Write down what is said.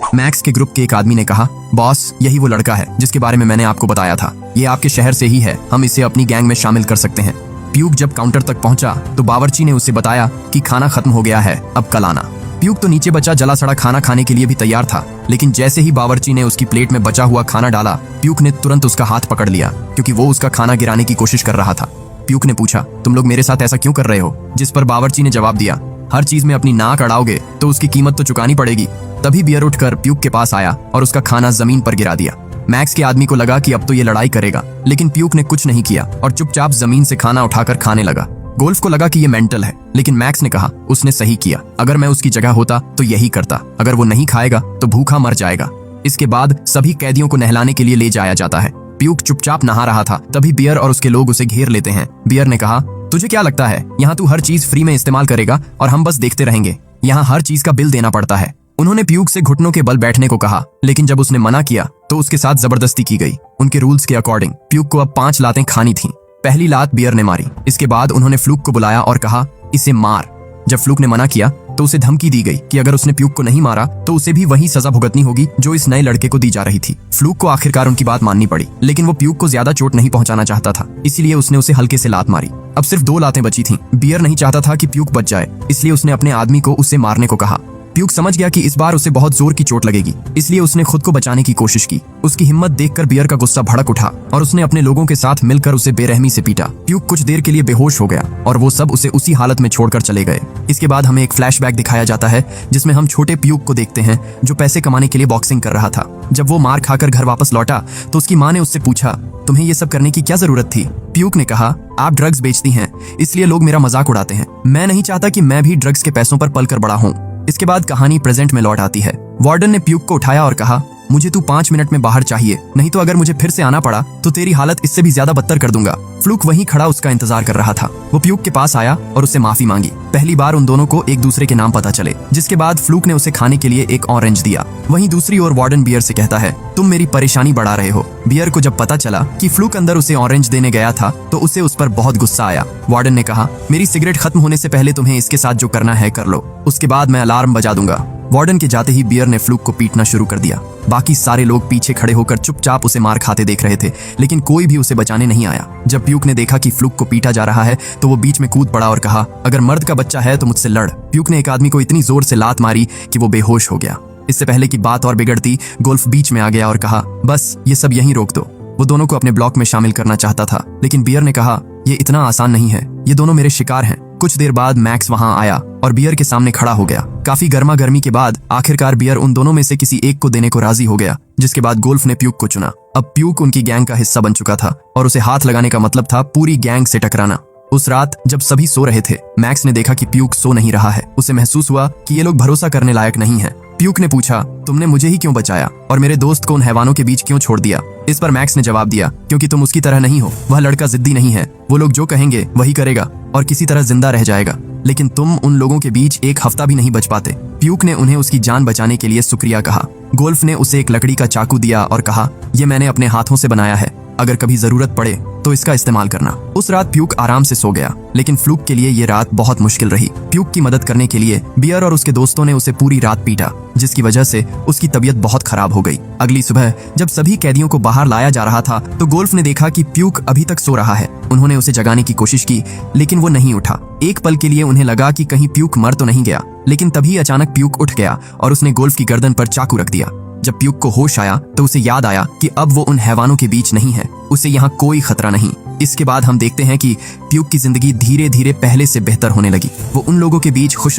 Max के group के एक आदमी ने कहा, बॉस यही वो लड़का है जिसके बारे में मैंने आपको बताया था। ये आपके शहर से ही है, हम इसे अपनी गैंग में शामिल कर सकते हैं। प्यूक जब काउंटर तक पहुंचा तो बावर्ची ने उसे बताया कि खाना खत्म हो गया है, अब कल आना। प्यूक तो नीचे बचा जला सड़ा खाना खाने के लिए भी तैयार था, लेकिन जैसे ही बावर्ची ने उसकी प्लेट में बचा हुआ खाना डाला, प्यूक ने तुरंत उसका हाथ पकड़ लिया क्योंकि वो उसका खाना गिराने की कोशिश कर रहा था। प्यूक ने पूछा, तुम लोग मेरे साथ ऐसा क्यों कर रहे हो? जिस पर बावर्ची ने जवाब दिया, हर चीज में अपनी नाक अड़ाओगे तो उसकी कीमत तो चुकानी पड़ेगी। तभी बियर उठकर प्यूक के पास आया और उसका खाना जमीन पर गिरा दिया। मैक्स के आदमी को लगा कि अब तो ये लड़ाई करेगा, लेकिन प्यूक ने कुछ नहीं किया और चुपचाप जमीन से खाना उठाकर खाने लगा। गोल्फ को लगा कि ये मेंटल है, लेकिन मैक्स ने कहा, उसने सही किया, अगर मैं उसकी जगह होता तो यही करता। अगर वो नहीं खाएगा तो भूखा मर जाएगा। इसके बाद सभी कैदियों को नहलाने के लिए ले जाया जाता है। प्यूक चुपचाप नहा रहा था, तभी बियर और उसके लोग उसे घेर लेते हैं। बियर ने कहा, तुझे क्या लगता है यहाँ तू हर चीज फ्री में इस्तेमाल करेगा और हम बस देखते रहेंगे? यहाँ हर चीज का बिल देना पड़ता है। उन्होंने प्यूक से घुटनों के बल बैठने को कहा, लेकिन जब उसने मना किया तो उसके साथ जबरदस्ती की गई। उनके रूल्स के अकॉर्डिंग प्यूक को अब 5 लातें खानी थीं। पहली लात बियर ने मारी। इसके बाद उन्होंने फ्लूक को बुलाया और कहा, इसे मार। जब फ्लूक ने मना किया तो उसे धमकी दी गई कि अगर उसने प्यूक को नहीं मारा तो उसे भी वही सजा भुगतनी होगी जो इस नए लड़के को दी जा रही थी। फ्लूक को आखिरकार उनकी बात माननी पड़ी, लेकिन वो प्यूक को ज्यादा चोट नहीं पहुंचाना चाहता था, इसलिए उसने उसे हल्के से लात मारी। अब सिर्फ 2 लातें बची थीं। बियर नहीं चाहता था कि प्यूक बच जाए, इसलिए उसने अपने आदमी को उसे मारने को कहा। प्यूक समझ गया कि इस बार उसे बहुत जोर की चोट लगेगी, इसलिए उसने खुद को बचाने की कोशिश की। उसकी हिम्मत देखकर बियर का गुस्सा भड़क उठा और उसने अपने लोगों के साथ मिलकर उसे बेरहमी से पीटा। प्यूक कुछ देर के लिए बेहोश हो गया और वो सब उसे उसी हालत में छोड़कर चले गए। इसके बाद हमें एक फ्लैशबैक दिखाया जाता है जिसमें हम छोटे प्यूक को देखते हैं जो पैसे कमाने के लिए बॉक्सिंग कर रहा था। जब वो मार खाकर घर वापस लौटा तो उसकी माँ ने उससे पूछा, तुम्हें ये सब करने की क्या जरूरत थी? प्यूक ने कहा, आप ड्रग्स बेचती हैं, इसलिए लोग मेरा मजाक उड़ाते हैं। मैं नहीं चाहता कि मैं भी ड्रग्स के पैसों पर पल कर बड़ा हूँ। इसके बाद कहानी प्रेजेंट में लौट आती है। वार्डन ने प्यूक को उठाया और कहा, मुझे तू 5 मिनट में बाहर चाहिए, नहीं तो अगर मुझे फिर से आना पड़ा तो तेरी हालत इससे भी ज्यादा बदतर कर दूंगा। फ्लूक वहीं खड़ा उसका इंतजार कर रहा था। वो प्यूक के पास आया और उससे माफी मांगी। पहली बार उन दोनों को एक दूसरे के नाम पता चले। जिसके बाद फ्लूक ने उसे खाने के लिए एक ऑरेंज दिया। वहीं दूसरी ओर वार्डन बियर से कहता है, तुम मेरी परेशानी बढ़ा रहे हो। बियर को जब पता चला कि फ्लूक अंदर उसे ऑरेंज देने गया था तो उसे उस पर बहुत गुस्सा आया। वार्डन ने कहा, मेरी सिगरेट खत्म होने से पहले तुम्हें इसके साथ जो करना है कर लो, उसके बाद मैं अलार्म बजा दूंगा। वार्डन के जाते ही बियर ने फ्लूक को पीटना शुरू कर दिया। बाकी सारे लोग पीछे खड़े होकर चुपचाप उसे मार खाते देख रहे थे, लेकिन कोई भी उसे बचाने नहीं आया। जब प्यूक ने देखा कि फ्लूक को पीटा जा रहा है तो वो बीच में कूद पड़ा और कहा, अगर मर्द का बच्चा है तो मुझसे लड़। प्यूक ने एक आदमी को इतनी जोर से लात मारी कि वो बेहोश हो गया। इससे पहले कि बात और बिगड़ती, गोल्फ बीच में आ गया और कहा, बस ये सब यहीं रोक दो। वो दोनों को अपने ब्लॉक में शामिल करना चाहता था, लेकिन बियर ने कहा, ये इतना आसान नहीं है, ये दोनों मेरे शिकार हैं। कुछ देर बाद मैक्स वहां आया और बियर के सामने खड़ा हो गया। काफी गर्मा गर्मी के बाद आखिरकार बियर उन दोनों में से किसी एक को देने को राजी हो गया, जिसके बाद गोल्फ ने प्यूक को चुना। अब प्यूक उनकी गैंग का हिस्सा बन चुका था और उसे हाथ लगाने का मतलब था पूरी गैंग से टकराना। उस रात जब सभी सो रहे थे, मैक्स ने देखा कि प्यूक सो नहीं रहा है। उसे महसूस हुआ कि ये लोग भरोसा करने लायक नहीं है। प्यूक ने पूछा, तुमने मुझे ही क्यों बचाया और मेरे दोस्त को उन हैवानों के बीच क्यों छोड़ दिया? इस पर मैक्स ने जवाब दिया, क्योंकि तुम उसकी तरह नहीं हो। वह लड़का जिद्दी नहीं है, वो लोग जो कहेंगे वही करेगा और किसी तरह जिंदा रह जाएगा, लेकिन तुम उन लोगों के बीच एक हफ्ता भी नहीं बच पाते। प्यूक ने उन्हें उसकी जान बचाने के लिए शुक्रिया कहा। गोल्फ ने उसे एक लकड़ी का चाकू दिया और कहा, ये मैंने अपने हाथों से बनाया है, अगर कभी जरूरत पड़े तो इसका इस्तेमाल करना। उस रात प्यूक आराम से सो गया, लेकिन फ्लूक के लिए ये रात बहुत मुश्किल रही। प्यूक की मदद करने के लिए बियर और उसके दोस्तों ने उसे पूरी रात पीटा, जिसकी वजह से उसकी तबीयत बहुत खराब हो गई। अगली सुबह जब सभी कैदियों को बाहर लाया जा रहा था तो गोल्फ ने देखा कि प्यूक अभी तक सो रहा है। उन्होंने उसे जगाने की कोशिश की, लेकिन वो नहीं उठा। एक पल के लिए उन्हें लगा कि कहीं प्यूक मर तो नहीं गया, लेकिन तभी अचानक प्यूक उठ गया और उसने गोल्फ की गर्दन पर चाकू रख दिया। जब प्यूक को होश आया तो उसे याद आया कि अब वो उन हैवानों के बीच नहीं है, उसे यहाँ कोई खतरा नहीं। इसके बाद हम देखते हैं कि प्यूक की जिंदगी धीरे धीरे पहले से बेहतर होने लगी। वो उन लोगों के बीच खुश